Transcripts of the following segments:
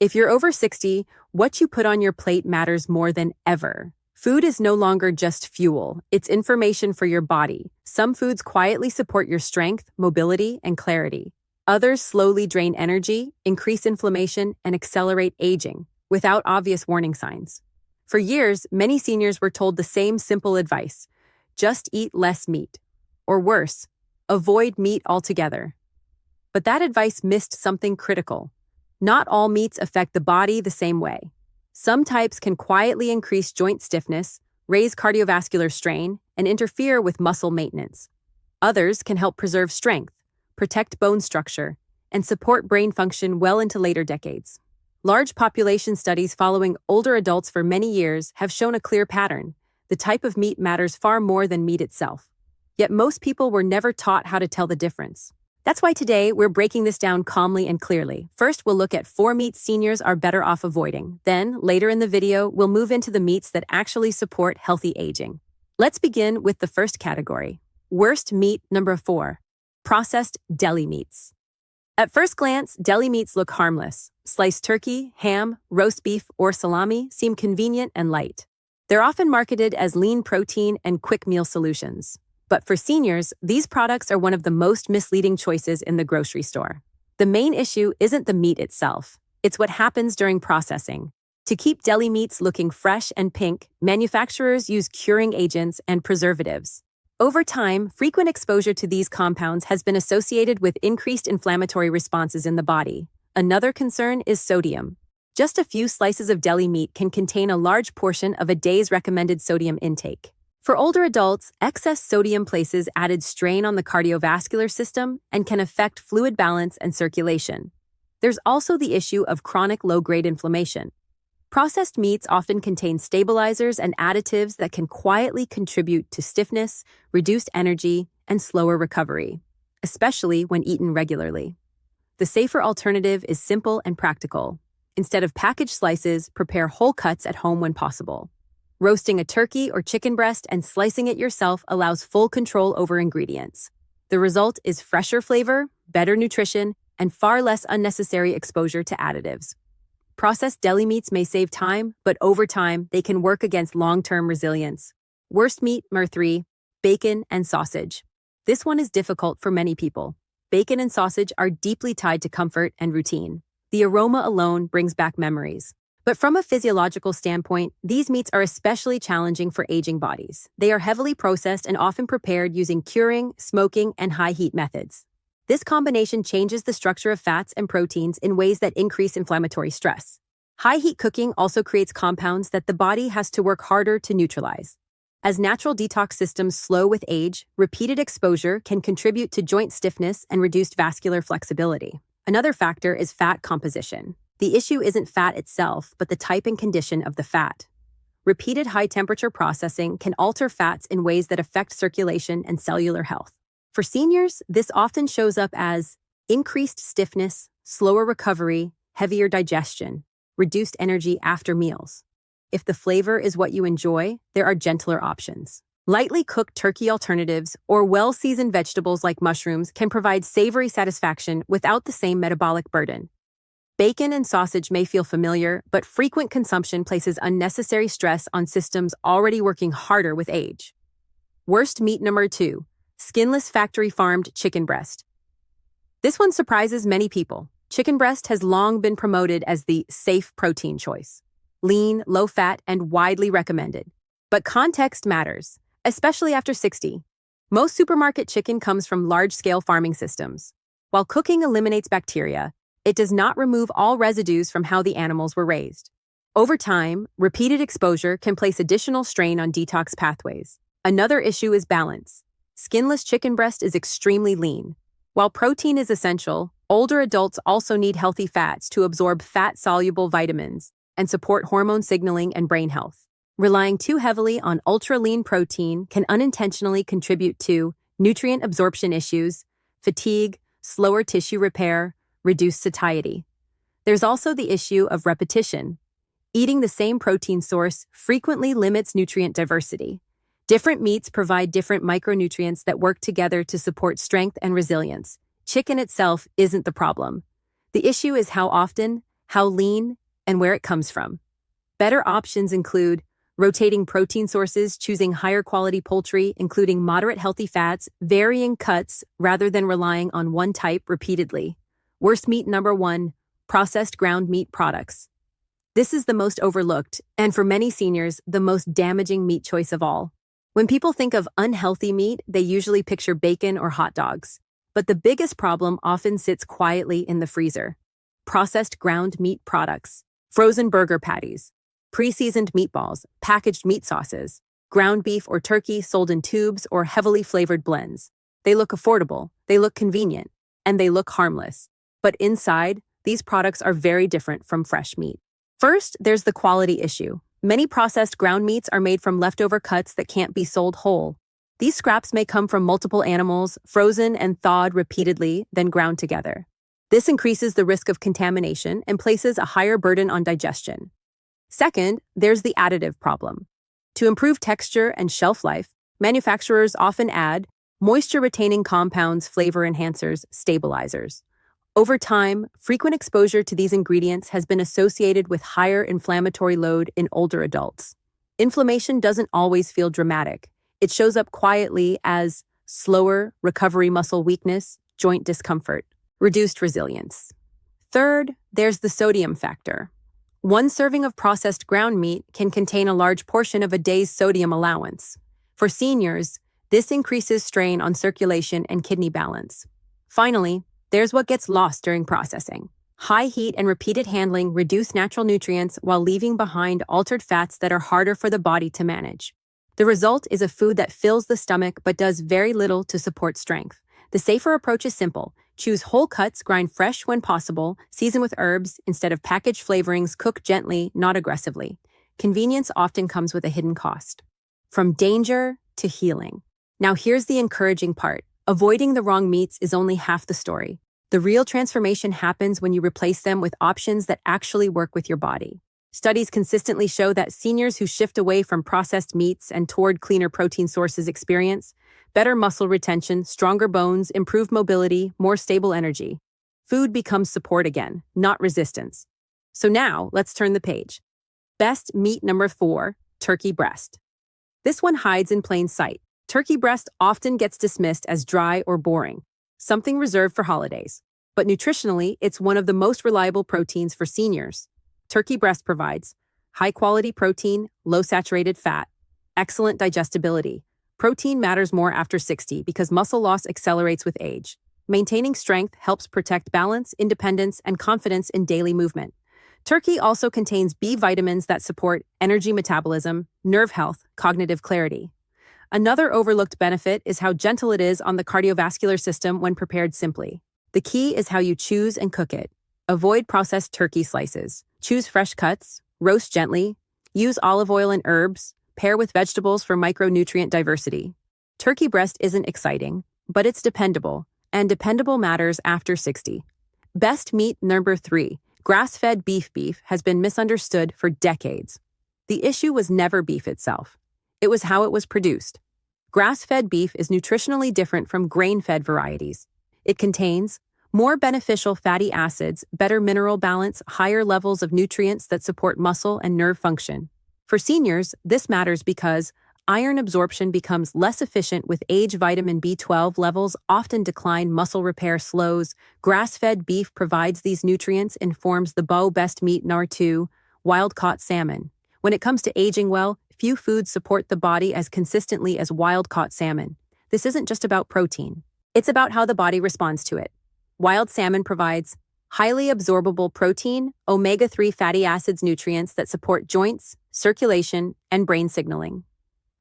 If you're over 60, what you put on your plate matters more than ever. Food is no longer just fuel, it's information for your body. Some foods quietly support your strength, mobility, and clarity. Others slowly drain energy, increase inflammation, and accelerate aging, without obvious warning signs. For years, many seniors were told the same simple advice: just eat less meat. Or worse, avoid meat altogether. But that advice missed something critical. Not all meats affect the body the same way. Some types can quietly increase joint stiffness, raise cardiovascular strain, and interfere with muscle maintenance. Others can help preserve strength, protect bone structure, and support brain function well into later decades. Large population studies following older adults for many years have shown a clear pattern. The type of meat matters far more than meat itself. Yet most people were never taught how to tell the difference. That's why today we're breaking this down calmly and clearly. First, we'll look at 4 meats seniors are better off avoiding. Then, later in the video, we'll move into the meats that actually support healthy aging. Let's begin with the first category. Worst meat number 4. Processed deli meats. At first glance, deli meats look harmless. Sliced turkey, ham, roast beef, or salami seem convenient and light. They're often marketed as lean protein and quick meal solutions. But for seniors, these products are one of the most misleading choices in the grocery store. The main issue isn't the meat itself, it's what happens during processing. To keep deli meats looking fresh and pink, manufacturers use curing agents and preservatives. Over time, frequent exposure to these compounds has been associated with increased inflammatory responses in the body. Another concern is sodium. Just a few slices of deli meat can contain a large portion of a day's recommended sodium intake. For older adults, excess sodium places added strain on the cardiovascular system and can affect fluid balance and circulation. There's also the issue of chronic low-grade inflammation. Processed meats often contain stabilizers and additives that can quietly contribute to stiffness, reduced energy, and slower recovery, especially when eaten regularly. The safer alternative is simple and practical. Instead of packaged slices, prepare whole cuts at home when possible. Roasting a turkey or chicken breast and slicing it yourself allows full control over ingredients. The result is fresher flavor, better nutrition, and far less unnecessary exposure to additives. Processed deli meats may save time, but over time, they can work against long-term resilience. Worst meat number 3, bacon and sausage. This one is difficult for many people. Bacon and sausage are deeply tied to comfort and routine. The aroma alone brings back memories. But from a physiological standpoint, these meats are especially challenging for aging bodies. They are heavily processed and often prepared using curing, smoking, and high-heat methods. This combination changes the structure of fats and proteins in ways that increase inflammatory stress. High-heat cooking also creates compounds that the body has to work harder to neutralize. As natural detox systems slow with age, repeated exposure can contribute to joint stiffness and reduced vascular flexibility. Another factor is fat composition. The issue isn't fat itself, but the type and condition of the fat. Repeated high-temperature processing can alter fats in ways that affect circulation and cellular health. For seniors, this often shows up as increased stiffness, slower recovery, heavier digestion, reduced energy after meals. If the flavor is what you enjoy, there are gentler options. Lightly cooked turkey alternatives or well-seasoned vegetables like mushrooms can provide savory satisfaction without the same metabolic burden. Bacon and sausage may feel familiar, but frequent consumption places unnecessary stress on systems already working harder with age. Worst meat number 2, skinless factory-farmed chicken breast. This one surprises many people. Chicken breast has long been promoted as the safe protein choice. Lean, low-fat, and widely recommended. But context matters, especially after 60. Most supermarket chicken comes from large-scale farming systems. While cooking eliminates bacteria, it does not remove all residues from how the animals were raised. Over time, repeated exposure can place additional strain on detox pathways. Another issue is balance. Skinless chicken breast is extremely lean. While protein is essential, older adults also need healthy fats to absorb fat-soluble vitamins and support hormone signaling and brain health. Relying too heavily on ultra-lean protein can unintentionally contribute to nutrient absorption issues, fatigue, slower tissue repair, reduced satiety. There's also the issue of repetition. Eating the same protein source frequently limits nutrient diversity. Different meats provide different micronutrients that work together to support strength and resilience. Chicken itself isn't the problem. The issue is how often, how lean, and where it comes from. Better options include rotating protein sources, choosing higher quality poultry, including moderate healthy fats, varying cuts rather than relying on one type repeatedly. Worst meat number 1, processed ground meat products. This is the most overlooked, and for many seniors, the most damaging meat choice of all. When people think of unhealthy meat, they usually picture bacon or hot dogs. But the biggest problem often sits quietly in the freezer. Processed ground meat products, frozen burger patties, pre-seasoned meatballs, packaged meat sauces, ground beef or turkey sold in tubes or heavily flavored blends. They look affordable, they look convenient, and they look harmless. But inside, these products are very different from fresh meat. First, there's the quality issue. Many processed ground meats are made from leftover cuts that can't be sold whole. These scraps may come from multiple animals, frozen and thawed repeatedly, then ground together. This increases the risk of contamination and places a higher burden on digestion. Second, there's the additive problem. To improve texture and shelf life, manufacturers often add moisture-retaining compounds, flavor enhancers, stabilizers. Over time, frequent exposure to these ingredients has been associated with higher inflammatory load in older adults. Inflammation doesn't always feel dramatic. It shows up quietly as slower recovery, muscle weakness, joint discomfort, reduced resilience. Third, there's the sodium factor. One serving of processed ground meat can contain a large portion of a day's sodium allowance. For seniors, this increases strain on circulation and kidney balance. Finally, there's what gets lost during processing. High heat and repeated handling reduce natural nutrients while leaving behind altered fats that are harder for the body to manage. The result is a food that fills the stomach but does very little to support strength. The safer approach is simple. Choose whole cuts, grind fresh when possible, season with herbs instead of packaged flavorings, cook gently, not aggressively. Convenience often comes with a hidden cost. From danger to healing. Now here's the encouraging part. Avoiding the wrong meats is only half the story. The real transformation happens when you replace them with options that actually work with your body. Studies consistently show that seniors who shift away from processed meats and toward cleaner protein sources experience better muscle retention, stronger bones, improved mobility, more stable energy. Food becomes support again, not resistance. So now, let's turn the page. Best meat number 4, turkey breast. This one hides in plain sight. Turkey breast often gets dismissed as dry or boring, something reserved for holidays. But nutritionally, it's one of the most reliable proteins for seniors. Turkey breast provides high-quality protein, low-saturated fat, excellent digestibility. Protein matters more after 60 because muscle loss accelerates with age. Maintaining strength helps protect balance, independence, and confidence in daily movement. Turkey also contains B vitamins that support energy metabolism, nerve health, cognitive clarity. Another overlooked benefit is how gentle it is on the cardiovascular system when prepared simply. The key is how you choose and cook it. Avoid processed turkey slices. Choose fresh cuts, roast gently, use olive oil and herbs, pair with vegetables for micronutrient diversity. Turkey breast isn't exciting, but it's dependable, and dependable matters after 60. Best meat number 3, grass-fed beef has been misunderstood for decades. The issue was never beef itself. It was how it was produced. Grass-fed beef is nutritionally different from grain-fed varieties. It contains more beneficial fatty acids, better mineral balance, higher levels of nutrients that support muscle and nerve function. For seniors, this matters because iron absorption becomes less efficient with age. Vitamin B12 levels often decline, muscle repair slows. Grass-fed beef provides these nutrients and forms the best meat number 2, wild-caught salmon. When it comes to aging well, few foods support the body as consistently as wild-caught salmon. This isn't just about protein. It's about how the body responds to it. Wild salmon provides highly absorbable protein, omega-3 fatty acids, nutrients that support joints, circulation, and brain signaling.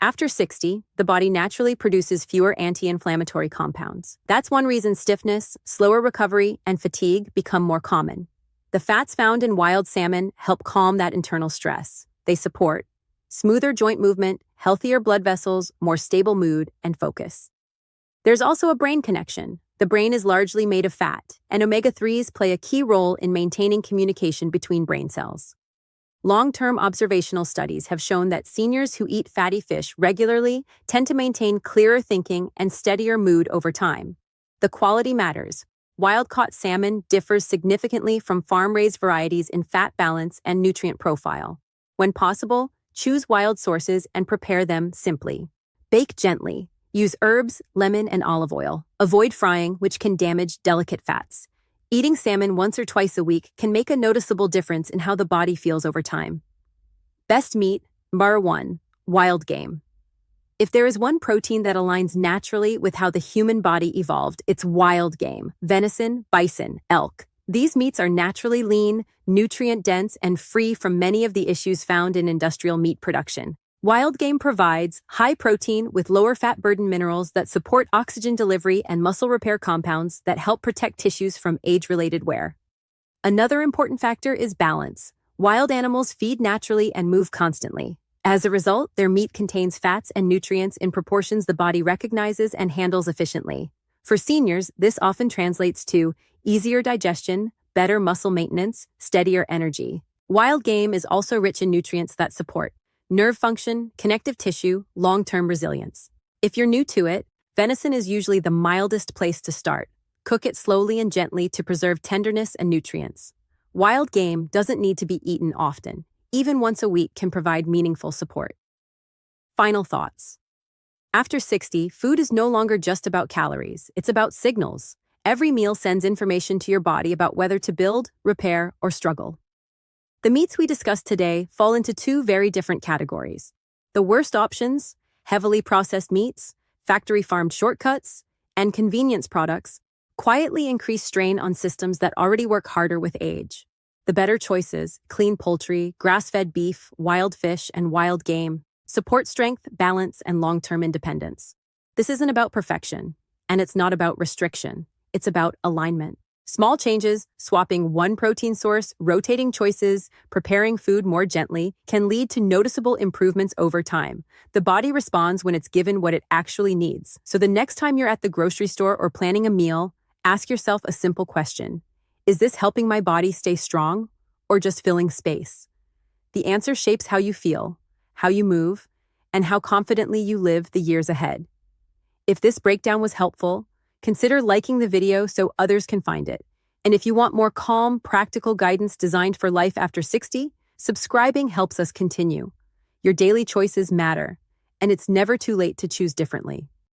After 60, the body naturally produces fewer anti-inflammatory compounds. That's one reason stiffness, slower recovery, and fatigue become more common. The fats found in wild salmon help calm that internal stress. They support smoother joint movement, healthier blood vessels, more stable mood, and focus. There's also a brain connection. The brain is largely made of fat, and omega-3s play a key role in maintaining communication between brain cells. Long-term observational studies have shown that seniors who eat fatty fish regularly tend to maintain clearer thinking and steadier mood over time. The quality matters. Wild-caught salmon differs significantly from farm-raised varieties in fat balance and nutrient profile. When possible, choose wild sources and prepare them simply. Bake gently. Use herbs, lemon, and olive oil. Avoid frying, which can damage delicate fats. Eating salmon once or twice a week can make a noticeable difference in how the body feels over time. Best meat, Bar 1, wild game. If there is one protein that aligns naturally with how the human body evolved, it's wild game: venison, bison, elk. These meats are naturally lean, nutrient-dense, and free from many of the issues found in industrial meat production. Wild game provides high protein with lower fat burden minerals that support oxygen delivery and muscle repair compounds that help protect tissues from age-related wear. Another important factor is balance. Wild animals feed naturally and move constantly. As a result, their meat contains fats and nutrients in proportions the body recognizes and handles efficiently. For seniors, this often translates to easier digestion, better muscle maintenance, steadier energy. Wild game is also rich in nutrients that support nerve function, connective tissue, long-term resilience. If you're new to it, venison is usually the mildest place to start. Cook it slowly and gently to preserve tenderness and nutrients. Wild game doesn't need to be eaten often. Even once a week can provide meaningful support. Final thoughts. After 60, food is no longer just about calories, it's about signals. Every meal sends information to your body about whether to build, repair, or struggle. The meats we discussed today fall into two very different categories. The worst options, heavily processed meats, factory-farmed shortcuts, and convenience products, quietly increase strain on systems that already work harder with age. The better choices, clean poultry, grass-fed beef, wild fish, and wild game, support strength, balance, and long-term independence. This isn't about perfection, and it's not about restriction. It's about alignment. Small changes, swapping one protein source, rotating choices, preparing food more gently, can lead to noticeable improvements over time. The body responds when it's given what it actually needs. So the next time you're at the grocery store or planning a meal, ask yourself a simple question. Is this helping my body stay strong, or just filling space? The answer shapes how you feel, how you move, and how confidently you live the years ahead. If this breakdown was helpful, consider liking the video so others can find it. And if you want more calm, practical guidance designed for life after 60, subscribing helps us continue. Your daily choices matter, and it's never too late to choose differently.